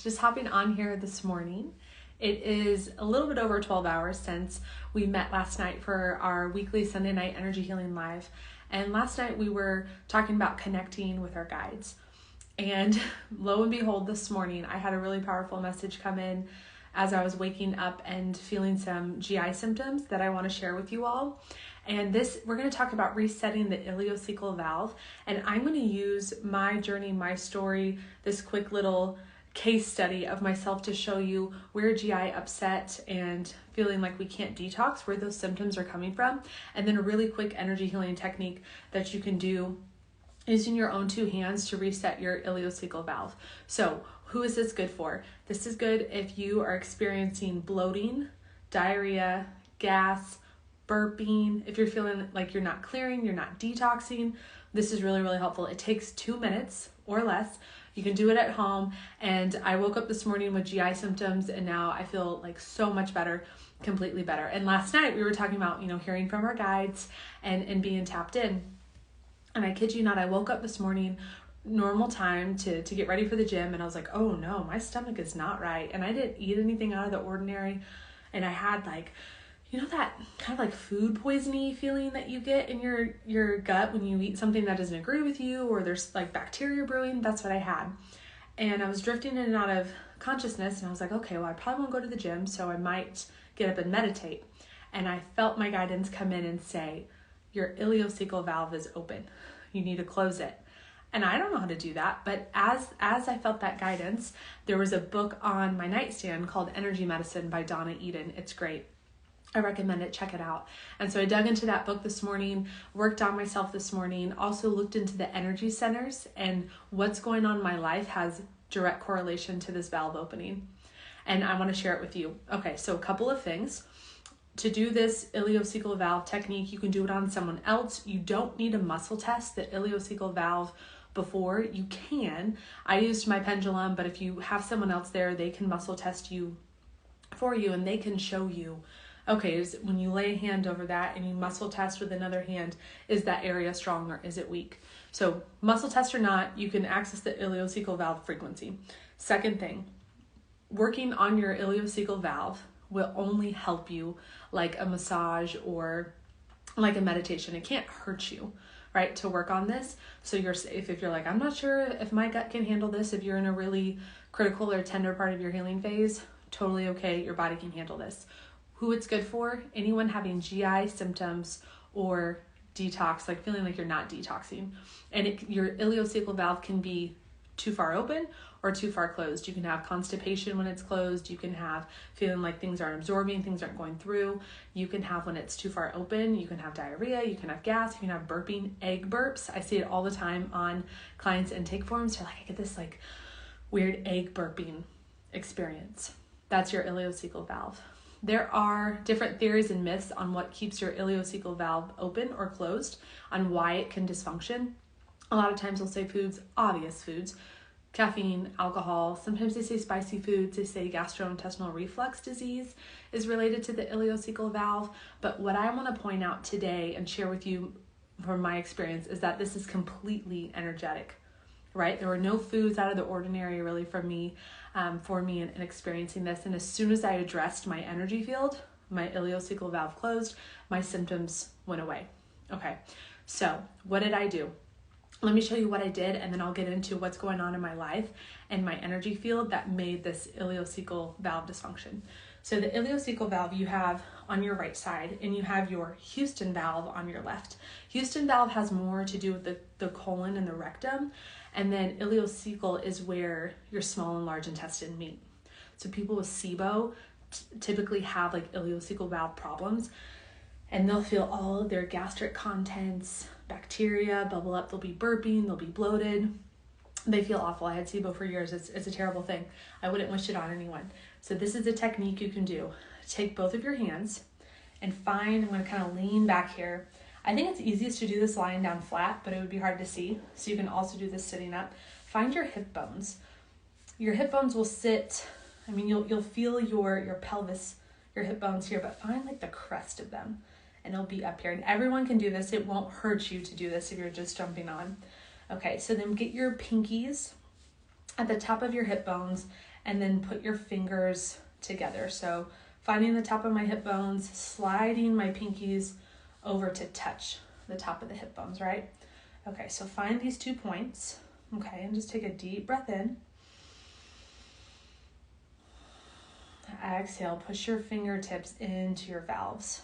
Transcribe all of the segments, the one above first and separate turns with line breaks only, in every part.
just hopping on here this morning. It is a little bit over 12 hours since we met last night for our weekly Sunday night energy healing live. And last night we were talking about connecting with our guides. And lo and behold, this morning I had a really powerful message come in as I was waking up and feeling some GI symptoms that I want to share with you all. And we're going to talk about resetting the ileocecal valve. And I'm going to use my journey, my story, this quick little case study of myself to show you where GI upset and feeling like we can't detox, where those symptoms are coming from. And then a really quick energy healing technique that you can do using your own two hands to reset your ileocecal valve. So who is this good for? This is good if you are experiencing bloating, diarrhea, gas, burping, if you're feeling like you're not clearing, you're not detoxing. This is really, really helpful. It takes 2 minutes or less. You can do it at home. And I woke up this morning with GI symptoms and now I feel like so much better, completely better. And last night we were talking about, hearing from our guides and being tapped in. And I kid you not, I woke up this morning, normal time to get ready for the gym. And I was like, oh no, my stomach is not right. And I didn't eat anything out of the ordinary. And I had that kind of like food poisoning feeling that you get in your gut when you eat something that doesn't agree with you, or there's like bacteria brewing. That's what I had. And I was drifting in and out of consciousness, and I was like, okay, well, I probably won't go to the gym, so I might get up and meditate. And I felt my guidance come in and say, your ileocecal valve is open. You need to close it. And I don't know how to do that, but as I felt that guidance, there was a book on my nightstand called Energy Medicine by Donna Eden. It's great. I recommend it. Check it out. And so I dug into that book this morning, worked on myself this morning, also looked into the energy centers, and what's going on in my life has direct correlation to this valve opening. And I want to share it with you. Okay, so a couple of things. To do this ileocecal valve technique, you can do it on someone else. You don't need to muscle test the ileocecal valve before. You can. I used my pendulum, but if you have someone else there, they can muscle test you for you, and they can show you, okay, when you lay a hand over that and you muscle test with another hand, is that area strong or is it weak? So muscle test or not, you can access the ileocecal valve frequency. Second thing, working on your ileocecal valve will only help you like a massage or like a meditation. It can't hurt you, right, to work on this. So you're safe. If you're like, I'm not sure if my gut can handle this, if you're in a really critical or tender part of your healing phase, totally okay. Your body can handle this. Who it's good for? Anyone having GI symptoms or detox, like feeling like you're not detoxing. And your ileocecal valve can be too far open or too far closed. You can have constipation when it's closed. You can have feeling like things aren't absorbing, things aren't going through. You can have when it's too far open. You can have diarrhea. You can have gas. You can have burping, egg burps. I see it all the time on clients' intake forms. They're like, I get this like weird egg burping experience. That's your ileocecal valve. There are different theories and myths on what keeps your ileocecal valve open or closed, on why it can dysfunction. A lot of times they'll say foods, obvious foods, caffeine, alcohol. Sometimes they say spicy foods. They say gastrointestinal reflux disease is related to the ileocecal valve. But what I want to point out today and share with you from my experience is that this is completely energetic, right? There were no foods out of the ordinary really for me in experiencing this. And as soon as I addressed my energy field, my ileocecal valve closed, my symptoms went away. Okay, so what did I do? Let me show you what I did, and then I'll get into what's going on in my life and my energy field that made this ileocecal valve dysfunction. So the ileocecal valve you have on your right side, and you have your Houston valve on your left. Houston valve has more to do with the colon and the rectum, and then ileocecal is where your small and large intestine meet. So people with SIBO typically have like ileocecal valve problems, and they'll feel all of their gastric contents, bacteria bubble up. They'll be burping, they'll be bloated. They feel awful. I had SIBO for years. It's a terrible thing. I wouldn't wish it on anyone. So this is a technique you can do. Take both of your hands and I'm going to kind of lean back here. I think it's easiest to do this lying down flat, but it would be hard to see. So you can also do this sitting up. Find your hip bones. Your hip bones will sit, you'll feel your pelvis, your hip bones here, but find like the crest of them and it'll be up here. And everyone can do this. It won't hurt you to do this if you're just jumping on. Okay, so then get your pinkies at the top of your hip bones and then put your fingers together. So finding the top of my hip bones, sliding my pinkies over to touch the top of the hip bones, right? Okay, so find these 2 points, okay, and just take a deep breath in. Exhale, push your fingertips into your valves.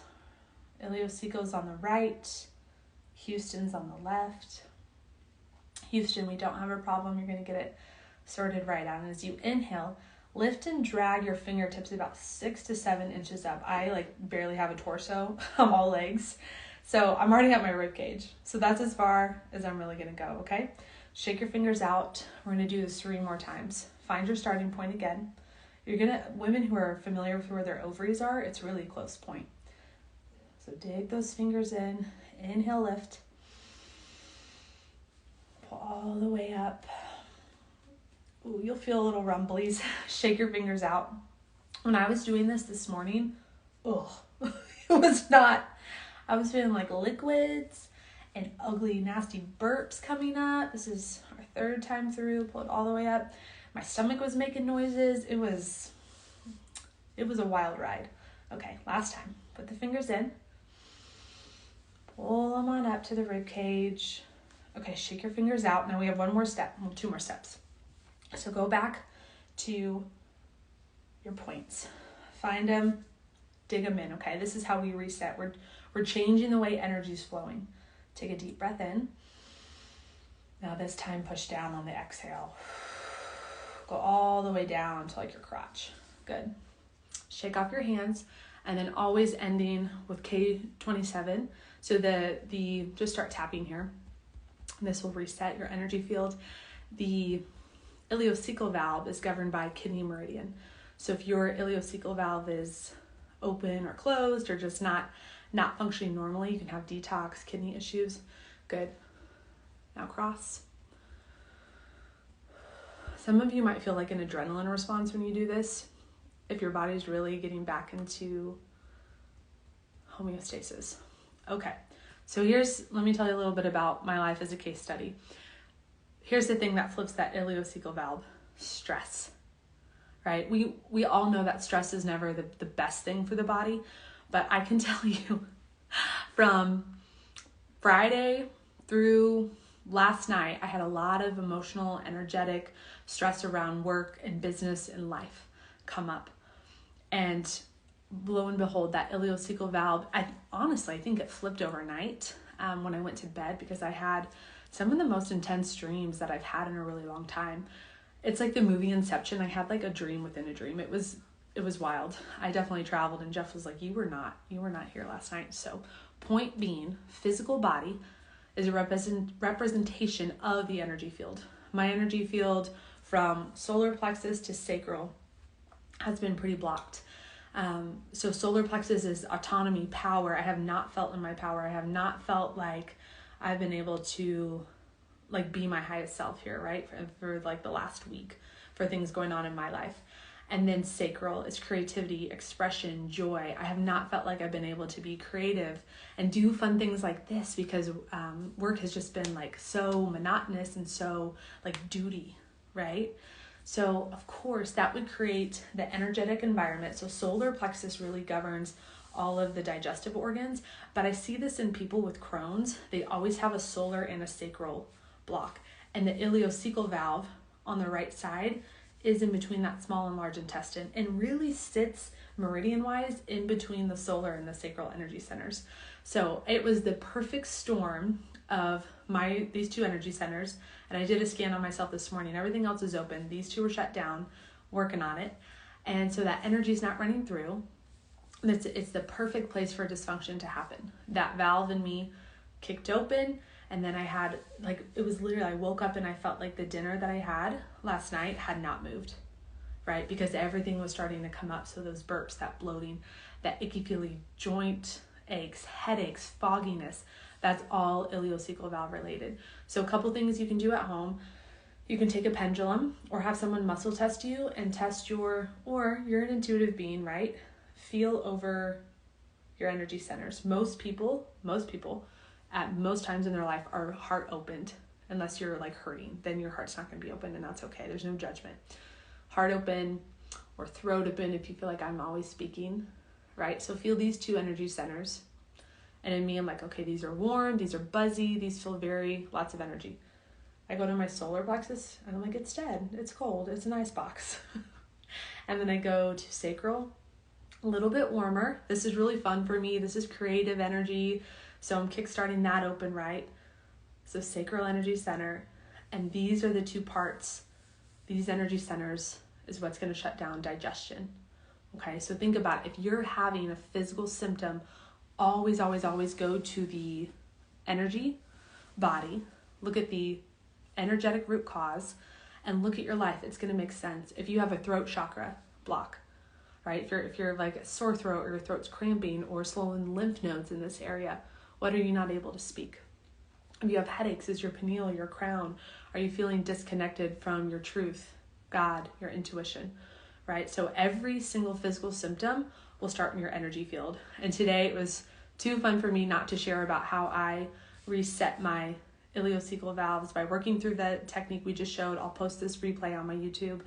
Ileocecal's on the right, Houston's on the left. Houston, we don't have a problem. You're going to get it sorted right out. And as you inhale, lift and drag your fingertips about 6 to 7 inches up. I barely have a torso. I'm all legs. So I'm already at my rib cage. So that's as far as I'm really going to go, okay? Shake your fingers out. We're going to do this 3 more times. Find your starting point again. Women who are familiar with where their ovaries are, it's really a close point. So dig those fingers in. Inhale, lift. Pull all the way up. Ooh, you'll feel a little rumblies. Shake your fingers out. When I was doing this morning, it was not. I was feeling like liquids and ugly, nasty burps coming up. This is our 3rd time through. Pull it all the way up. My stomach was making noises. It was a wild ride. Okay, last time. Put the fingers in. Pull them on up to the rib cage. Okay, shake your fingers out. Now we have 2 more steps. So go back to your points. Find them, dig them in, okay? This is how we reset. We're changing the way energy's flowing. Take a deep breath in. Now this time push down on the exhale. Go all the way down to your crotch. Good. Shake off your hands, and then always ending with K27. So just start tapping here. This will reset your energy field. The ileocecal valve is governed by kidney meridian. So if your ileocecal valve is open or closed or just not functioning normally, you can have detox, kidney issues. Good. Now cross. Some of you might feel like an adrenaline response when you do this, if your body's really getting back into homeostasis. Okay, so let me tell you a little bit about my life as a case study. Here's the thing that flips that ileocecal valve: stress, right? We all know that stress is never the best thing for the body, but I can tell you from Friday through last night, I had a lot of emotional, energetic stress around work and business and life come up. And lo and behold, that ileocecal valve, I think it flipped overnight when I went to bed, because I had some of the most intense dreams that I've had in a really long time. It's like the movie Inception. I had a dream within a dream. It was wild. I definitely traveled, and Jeff was like, you were not here last night. So point being, physical body is a representation of the energy field. My energy field from solar plexus to sacral has been pretty blocked. So solar plexus is autonomy, power. I have not felt in my power. I have not felt like I've been able to be my highest self here, right? For the last week, for things going on in my life. And then sacral is creativity, expression, joy. I have not felt like I've been able to be creative and do fun things like this, because work has just been so monotonous and so duty, right? So of course that would create the energetic environment. So solar plexus really governs all of the digestive organs, but I see this in people with Crohn's. They always have a solar and a sacral block, and the ileocecal valve on the right side is in between that small and large intestine, and really sits meridian wise in between the solar and the sacral energy centers. So it was the perfect storm of these 2 energy centers. And I did a scan on myself this morning. Everything else is open. These 2 were shut down, working on it. And so that energy is not running through. It's the perfect place for dysfunction to happen. That valve in me kicked open, and then I had it was literally, I woke up and I felt like the dinner that I had last night had not moved, right? Because everything was starting to come up. So those burps, that bloating, that icky-feely joint aches, headaches, fogginess, that's all ileocecal valve related. So a couple things you can do at home. You can take a pendulum or have someone muscle test you and test or you're an intuitive being, right? Feel over your energy centers. Most people at most times in their life are heart opened, unless you're hurting. Then your heart's not going to be open, and that's okay. There's no judgment. heart open or throat open if you feel like I'm always speaking, right? So feel these 2 energy centers. And in me, I'm like, okay, these are warm, these are buzzy, these feel lots of energy. I go to my solar plexus and I'm like, it's dead, it's cold, it's an ice box. And then I go to sacral, a little bit warmer. This is really fun for me. This is creative energy. So I'm kickstarting that open, right? So sacral energy center. And these are the 2 parts. These energy centers is what's going to shut down digestion. Okay, so think about it. If you're having a physical symptom, always go to the energy body. Look at the energetic root cause and look at your life. It's going to make sense. If you have a throat chakra block, right? If you're like a sore throat or your throat's cramping or swollen lymph nodes in this area, what are you not able to speak? If you have headaches, is your pineal, your crown, are you feeling disconnected from your truth, God, your intuition, right? So every single physical symptom will start in your energy field. And today it was too fun for me not to share about how I reset my ileocecal valves by working through the technique we just showed. I'll post this replay on my YouTube.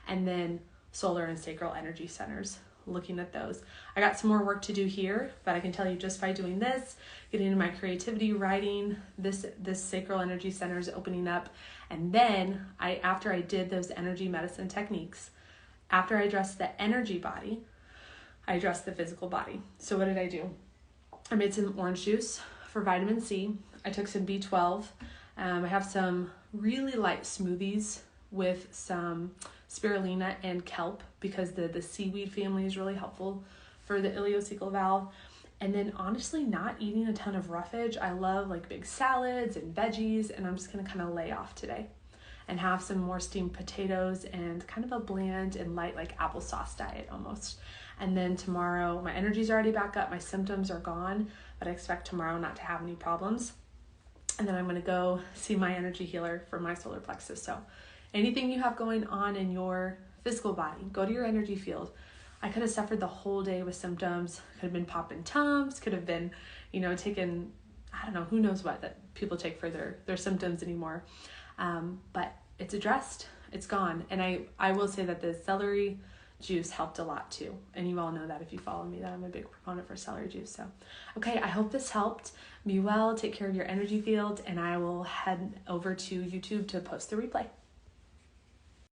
And then solar and sacral energy centers, looking at those. I got some more work to do here, but I can tell you just by doing this, getting into my creativity, writing, this sacral energy center is opening up. And then after I did those energy medicine techniques, after I addressed the energy body, I addressed the physical body. So what did I do? I made some orange juice for vitamin C. I took some B12. I have some really light smoothies with some spirulina and kelp because the seaweed family is really helpful for the ileocecal valve. And then honestly, not eating a ton of roughage. I love like big salads and veggies, and I'm just going to kind of lay off today and have some more steamed potatoes and kind of a bland and light like applesauce diet almost. And then tomorrow, my energy's already back up, my symptoms are gone, but I expect tomorrow not to have any problems. And then I'm going to go see my energy healer for my solar plexus. So anything you have going on in your physical body, go to your energy field. I could have suffered the whole day with symptoms, could have been popping Tums, could have been, taking, I don't know, who knows what that people take for their symptoms anymore. But it's addressed, it's gone. And I will say that the celery juice helped a lot too. And you all know that if you follow me, that I'm a big proponent for celery juice. So, okay, I hope this helped. Be well, take care of your energy field, and I will head over to YouTube to post the replay.